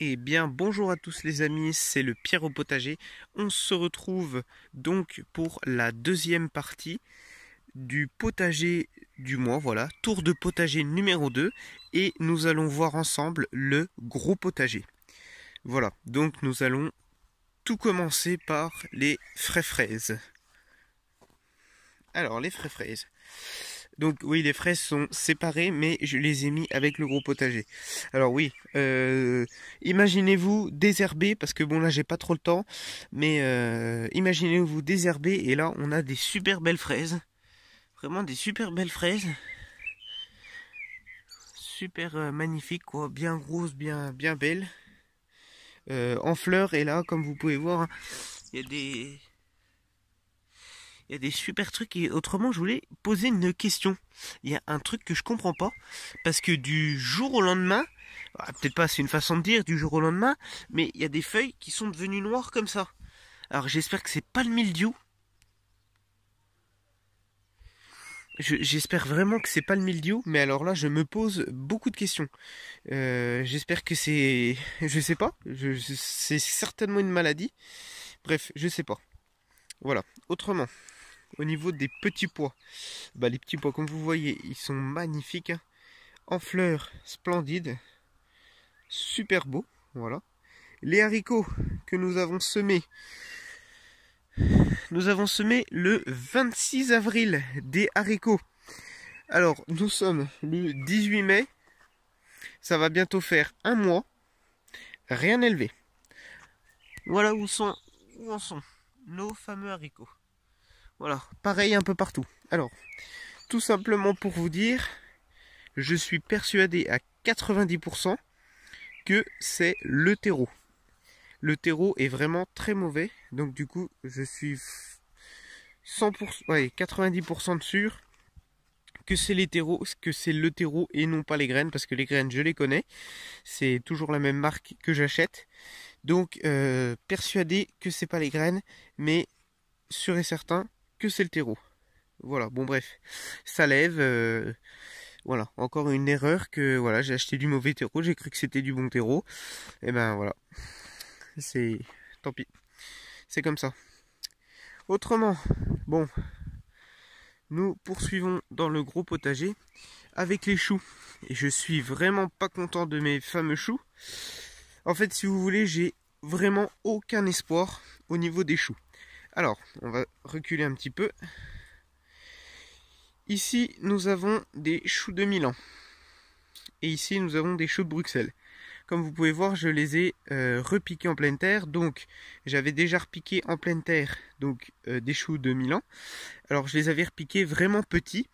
Eh bien, bonjour à tous les amis, c'est le Pierre au potager. On se retrouve donc pour la deuxième partie du potager du mois, voilà, tour de potager numéro 2, et nous allons voir ensemble le gros potager. Voilà, donc nous allons tout commencer par les fraises. Alors, les fraises. Donc oui, les fraises sont séparées, mais je les ai mis avec le gros potager. Alors oui, imaginez-vous désherber, parce que bon là j'ai pas trop le temps, mais imaginez-vous désherber, et là on a des super belles fraises. Vraiment des super belles fraises. Super magnifiques, quoi, bien grosses, bien belles. En fleurs, et là comme vous pouvez voir, il y a des... Il y a des super trucs et autrement je voulais poser une question. Il y a un truc que je comprends pas parce que du jour au lendemain, peut-être pas c'est une façon de dire du jour au lendemain, mais il y a des feuilles qui sont devenues noires comme ça. Alors j'espère que c'est pas le mildiou. J'espère vraiment que c'est pas le mildiou, mais alors là je me pose beaucoup de questions. J'espère que c'est, je sais pas, c'est certainement une maladie. Bref, je sais pas. Voilà. Autrement. Au niveau des petits pois, les petits pois, comme vous voyez, ils sont magnifiques, hein. En fleurs, splendides, super beaux, voilà. Les haricots que nous avons semé le 26 avril, des haricots. Alors, nous sommes le 18 mai, ça va bientôt faire un mois, rien élevé. Voilà où en sont nos fameux haricots. Voilà, pareil un peu partout. Alors, tout simplement pour vous dire, je suis persuadé à 90% que c'est le terreau. Le terreau est vraiment très mauvais, donc du coup je suis 100%, ouais, 90% sûr que c'est le terreau et non pas les graines, parce que les graines je les connais, c'est toujours la même marque que j'achète, donc persuadé que c'est pas les graines, mais sûr et certain que c'est le terreau. Voilà, bon bref, ça lève. Voilà, encore une erreur que voilà, j'ai acheté du mauvais terreau, j'ai cru que c'était du bon terreau. Et ben voilà, c'est tant pis, c'est comme ça. Autrement, bon, nous poursuivons dans le gros potager avec les choux. Et je suis vraiment pas content de mes fameux choux. En fait, si vous voulez, j'ai vraiment aucun espoir au niveau des choux. Alors, on va reculer un petit peu. Ici, nous avons des choux de Milan. Et ici, nous avons des choux de Bruxelles. Comme vous pouvez voir, je les ai repiqués en pleine terre. Donc, j'avais déjà repiqué en pleine terre donc des choux de Milan. Alors, je les avais repiqués vraiment petits.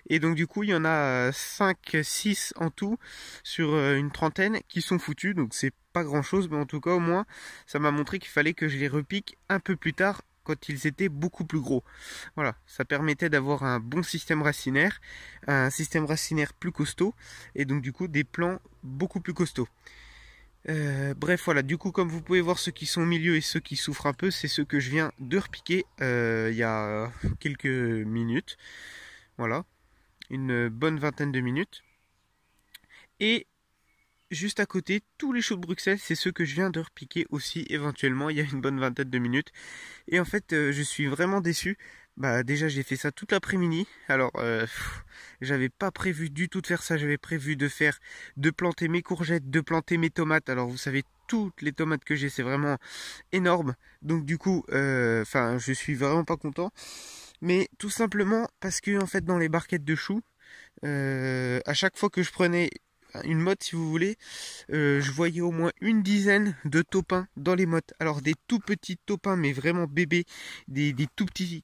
Et donc, du coup, il y en a 5, 6 en tout sur une trentaine qui sont foutus. Donc, c'est pas grand chose. Mais en tout cas, au moins, ça m'a montré qu'il fallait que je les repique un peu plus tard, quand ils étaient beaucoup plus gros. Voilà, ça permettait d'avoir un bon système racinaire plus costaud, et donc du coup des plants beaucoup plus costauds. Bref, voilà, du coup comme vous pouvez voir, ceux qui sont au milieu et ceux qui souffrent un peu, c'est ceux que je viens de repiquer il y a quelques minutes. Voilà, une bonne vingtaine de minutes. Et juste à côté, tous les choux de Bruxelles, c'est ceux que je viens de repiquer aussi éventuellement il y a une bonne vingtaine de minutes. Et en fait, je suis vraiment déçu. Déjà, j'ai fait ça toute l'après-midi. Alors, j'avais pas prévu du tout de faire ça. J'avais prévu de planter mes courgettes, de planter mes tomates. Alors, vous savez, toutes les tomates que j'ai, c'est vraiment énorme. Donc, du coup, je suis vraiment pas content. Mais tout simplement parce que, en fait, dans les barquettes de choux, à chaque fois que je prenais une motte, si vous voulez, je voyais au moins une dizaine de taupins dans les mottes. Alors des tout petits taupins, mais vraiment bébés, des tout petits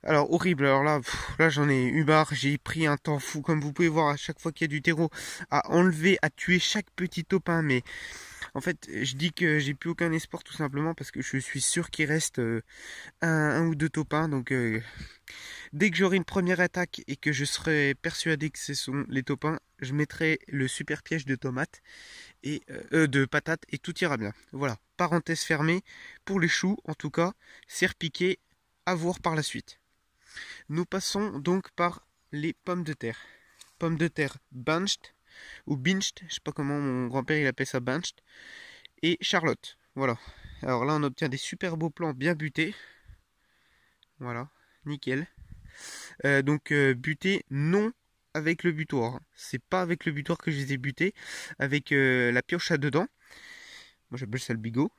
alors horrible. Alors là, là j'en ai eu marre, j'ai pris un temps fou, comme vous pouvez voir, à chaque fois qu'il y a du terreau, à enlever, à tuer chaque petit taupin. Mais en fait, je dis que j'ai plus aucun espoir, tout simplement parce que je suis sûr qu'il reste un ou deux taupins. Donc dès que j'aurai une première attaque et que je serai persuadé que ce sont les taupins, je mettrai le super piège de tomates et de patates et tout ira bien. Voilà, parenthèse fermée. Pour les choux, en tout cas, c'est repiqué, à voir par la suite. Nous passons donc par les pommes de terre. Pommes de terre bunched. ou Binched, je sais pas comment mon grand-père il appelle ça, Binched, et Charlotte. Voilà. Alors là on obtient des super beaux plants bien butés. Voilà, nickel. Donc butés non avec le butoir, hein. C'est pas avec le butoir que je les ai butés, avec la pioche à dedans. Moi j'appelle ça le bigot,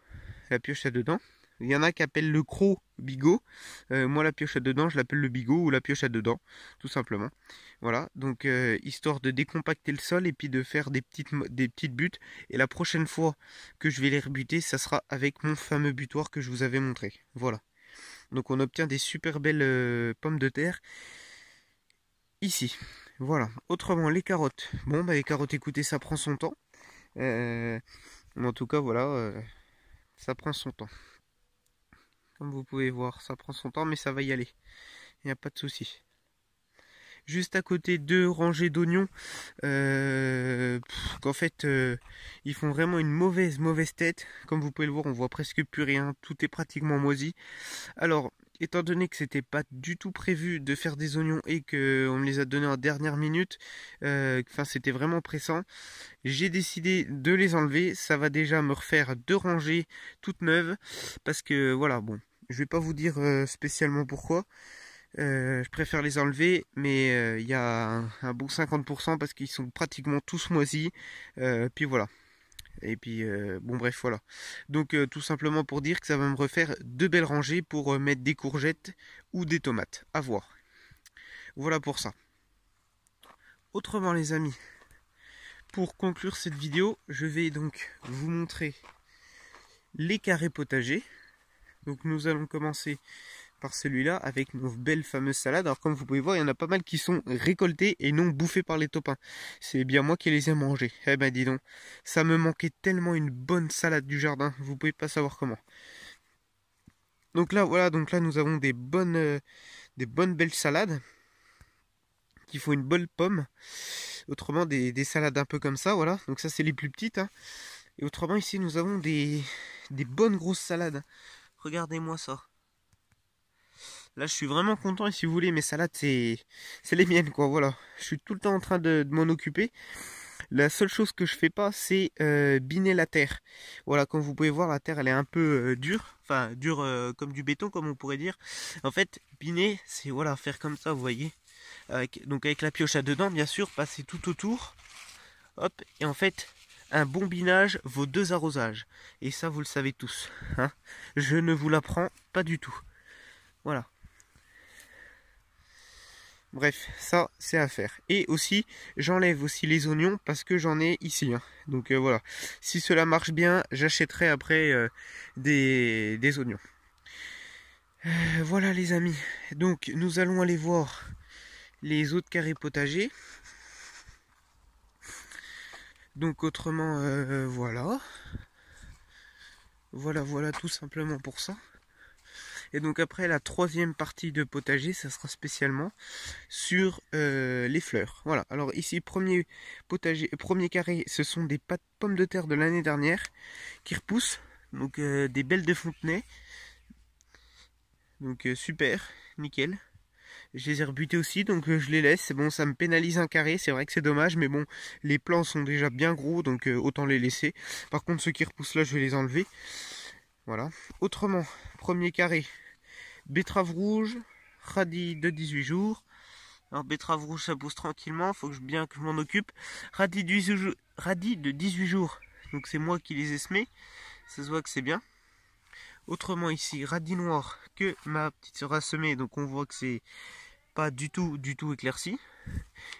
la pioche à dedans. Il y en a qui appellent le croc bigot. Moi la pioche à dedans je l'appelle le bigot ou la pioche à dedans, tout simplement. Voilà, donc histoire de décompacter le sol et puis de faire des petites buttes. Et la prochaine fois que je vais les rebuter, ça sera avec mon fameux butoir que je vous avais montré. Voilà. Donc on obtient des super belles pommes de terre ici. Voilà. Autrement les carottes. Bon bah les carottes, écoutez, ça prend son temps. Mais en tout cas voilà, ça prend son temps. Comme vous pouvez voir, ça prend son temps mais ça va y aller. Il n'y a pas de souci. Juste à côté, deux rangées d'oignons qu'en fait ils font vraiment une mauvaise tête. Comme vous pouvez le voir, on voit presque plus rien, tout est pratiquement moisi. Alors étant donné que c'était pas du tout prévu de faire des oignons et que on me les a donnés en dernière minute, enfin c'était vraiment pressant, j'ai décidé de les enlever. Ça va déjà me refaire deux rangées toutes neuves, parce que voilà, bon, je vais pas vous dire spécialement pourquoi. Je préfère les enlever, mais il y a un bon 50% parce qu'ils sont pratiquement tous moisis. Puis voilà. Et puis bon bref, voilà. Donc tout simplement pour dire que ça va me refaire deux belles rangées pour mettre des courgettes ou des tomates. À voir. Voilà pour ça. Autrement les amis, pour conclure cette vidéo, je vais donc vous montrer les carrés potagers. Donc nous allons commencer par celui-là avec nos belles fameuses salades. Alors comme vous pouvez voir, il y en a pas mal qui sont récoltées et non bouffées par les taupins. C'est bien moi qui les ai mangées. Eh ben dis donc, ça me manquait tellement une bonne salade du jardin, vous pouvez pas savoir comment. Donc là voilà, donc là nous avons des bonnes belles salades qui font une bonne pomme. Autrement des salades un peu comme ça, voilà. Donc ça c'est les plus petites, hein. Et autrement ici nous avons des bonnes grosses salades. Regardez-moi ça. Là, je suis vraiment content, et si vous voulez, mes salades, c'est les miennes, quoi, voilà. Je suis tout le temps en train de m'en occuper. La seule chose que je fais pas, c'est biner la terre. Voilà, comme vous pouvez voir, la terre, elle est un peu dure. Enfin, dure comme du béton, comme on pourrait dire. En fait, biner, c'est, voilà, faire comme ça, vous voyez. Donc avec la pioche à dedans, bien sûr, passer tout autour. Hop, et en fait, un bon binage vaut 2 arrosages. Et ça, vous le savez tous, hein. Je ne vous l'apprends pas du tout. Voilà. Bref, ça c'est à faire. Et aussi, j'enlève aussi les oignons parce que j'en ai ici, hein. Donc voilà, si cela marche bien, j'achèterai après des oignons. Voilà les amis, donc nous allons aller voir les autres carrés potagers. Donc autrement, voilà. Voilà tout simplement pour ça. Et donc après la troisième partie de potager, ça sera spécialement sur les fleurs. Voilà, alors ici premier potager, premier carré, ce sont des pommes de terre de l'année dernière qui repoussent. Donc des belles de Fontenay. Donc super, nickel. Je les ai rebutées aussi, donc je les laisse. Bon, ça me pénalise un carré, c'est vrai que c'est dommage, mais bon, les plants sont déjà bien gros, donc autant les laisser. Par contre, ceux qui repoussent là, je vais les enlever. Voilà. Autrement, premier carré, betterave rouge, radis de 18 jours. Alors betterave rouge, ça pousse tranquillement, faut que bien que je m'en occupe. Radis de 18 jours, donc c'est moi qui les ai semés, ça se voit que c'est bien. Autrement ici, radis noir que ma petite sœur a semé, donc on voit que c'est pas du tout éclairci.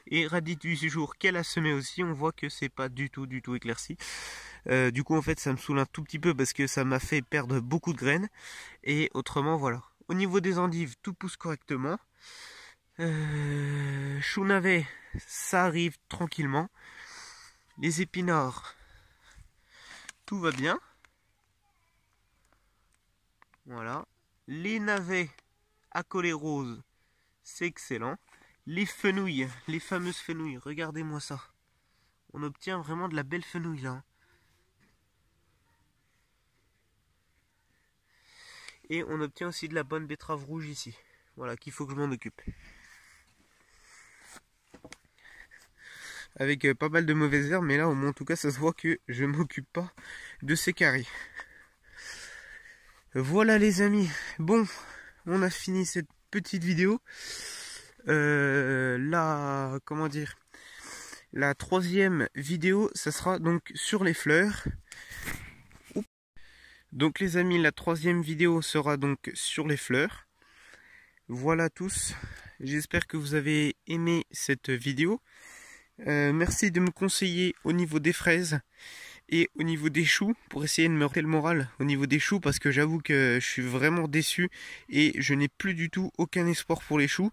Et radis de 18 jours qu'elle a semé aussi, on voit que c'est pas du tout éclairci. Du coup en fait ça me saoule un tout petit peu parce que ça m'a fait perdre beaucoup de graines. Et autrement voilà. Au niveau des endives, tout pousse correctement. Chou navet, ça arrive tranquillement. Les épinards, tout va bien. Voilà. Les navets à collet rose, c'est excellent. Les fenouilles, les fameuses fenouilles, regardez-moi ça. On obtient vraiment de la belle fenouil là. Et on obtient aussi de la bonne betterave rouge ici. Voilà, qu'il faut que je m'en occupe. avec pas mal de mauvaises herbes, mais là au moins en tout cas ça se voit que je m'occupe pas de ces caries. Voilà les amis, bon, on a fini cette petite vidéo. Comment dire, la troisième vidéo, ça sera donc sur les fleurs. Donc les amis, la troisième vidéo sera donc sur les fleurs. Voilà tous, j'espère que vous avez aimé cette vidéo. Merci de me conseiller au niveau des fraises et au niveau des choux pour essayer de me remonter le moral au niveau des choux, parce que j'avoue que je suis vraiment déçu et je n'ai plus du tout aucun espoir pour les choux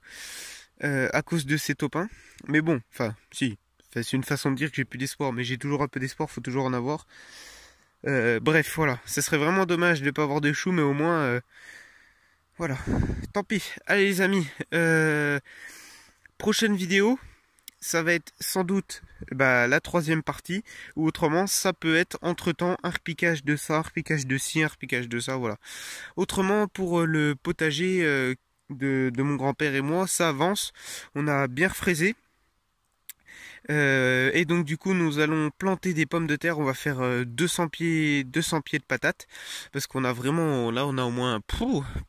à cause de ces topins. Mais bon, enfin si, c'est une façon de dire que j'ai plus d'espoir, mais j'ai toujours un peu d'espoir, faut toujours en avoir. Bref, voilà, ce serait vraiment dommage de ne pas avoir de choux, mais au moins voilà, tant pis. Allez les amis, prochaine vidéo, ça va être sans doute la troisième partie, ou autrement ça peut être entre temps un repiquage de ça, un repiquage de ci, un repiquage de ça, voilà. Autrement, pour le potager de mon grand-père et moi, ça avance, on a bien refraisé. Et donc du coup nous allons planter des pommes de terre, on va faire 200 pieds de patates, parce qu'on a vraiment, là on a au moins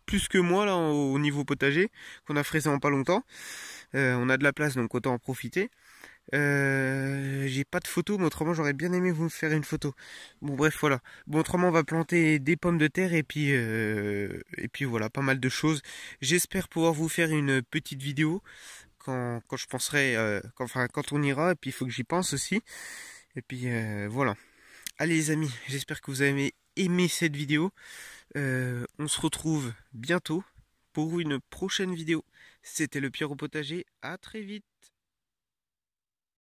plus que moi là au niveau potager, qu'on a fraisé en pas longtemps. On a de la place donc autant en profiter. J'ai pas de photo, mais autrement j'aurais bien aimé vous faire une photo. Bon bref voilà. Bon autrement on va planter des pommes de terre et puis voilà, pas mal de choses. J'espère pouvoir vous faire une petite vidéo quand je penserai, quand on ira, et puis il faut que j'y pense aussi. Et puis voilà. Allez les amis, j'espère que vous avez aimé cette vidéo. On se retrouve bientôt pour une prochaine vidéo. C'était le Pierre au potager, à très vite.